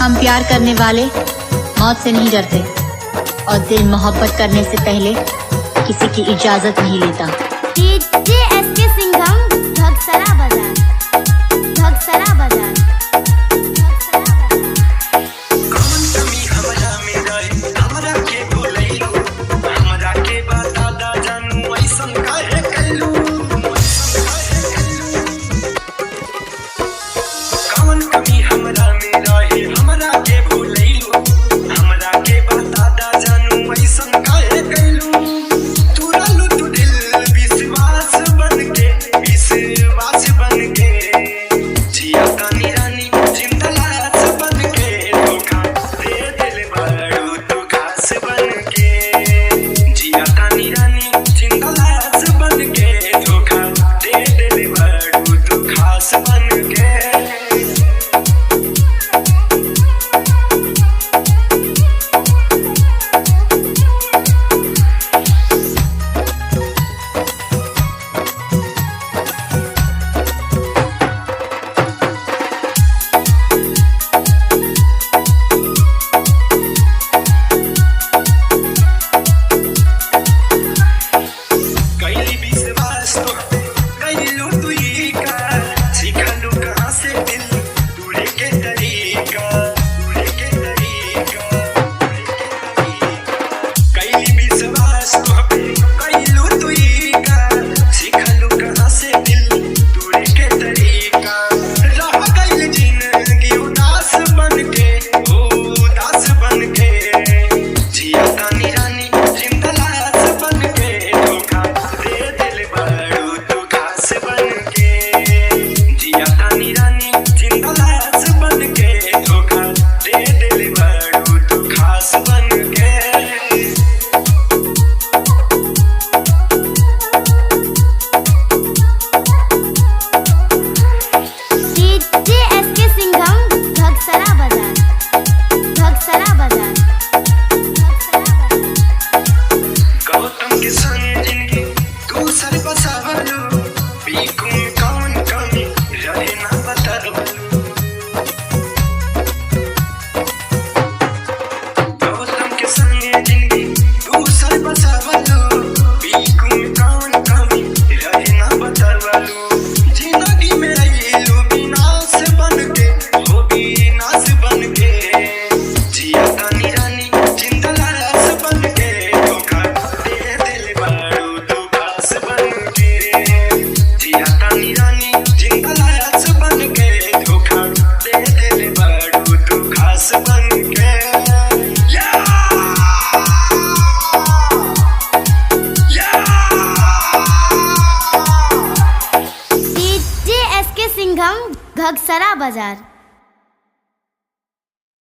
हम प्यार करने वाले मौत से नहीं डरते और दिल मोहब्बत करने से पहले किसी की इजाजत नहीं लेता। डीजे एसके सिंघम घगसरा बाजार, घगसरा बाजार। कौन कमी हमरा में रहे हमरा के भूलैलू, हमरा के बता दा जानू ऐसन काहे कैलू, कौन कमी हमरा में रहे हमरा के भूलैलू, हमरा के बता दा जानू ऐसन काहे कैलू। तू रहलू तू दिल विश्वास बनके जिया तानी रानी जिंदा लाश बनके धोखा दे दिल बड़ू तू खास बनके, जिया तानी रानी जिंदा लाश बनके धोखा दे दिल बड़ू तू खास बनके। कैली विश्वास तो कैलू तू ही का, सिखलू कहाँ से दिल दूरे के तरीका, दूरे के तरीका, कैली विश्वास तो कैलू तू ही का, सिखलू कहाँ से दिल दूरे के तरीका। रह गइल जिंदगी उदास बनके, उदास बनके, जिया तानी रानी जिंदा लाश बनके धोखा दे दिल बड़ू तू खास बनके, जिया तानी रानी जिंदा लाश बनके धोखा दे दिल बड़ू तू खास बनके। डीजे एसके सिंघम घगसरा बाजार, घगसरा बाजार। गौतम के संग जिंदगी दूसर बसावलू, पीकू में कौन कमी रहे ना बतावलू। गौतम के संग जिंदगी दूसर बसावलू, पीकू में कौन कमी रहे ना बतावलू। जिंदगी में रहीलू विनाश बनके, हो विनाश बनके, जिया तानी रानी जिंदा लाश बनके धोखा दे दिल बड़ू तू खास बनके, जिया तानी रानी जिंदा लाश बनके धोखा दे दिल बड़ू तू खास बनके। या डीजे एसके सिंघम घगसरा बाजार।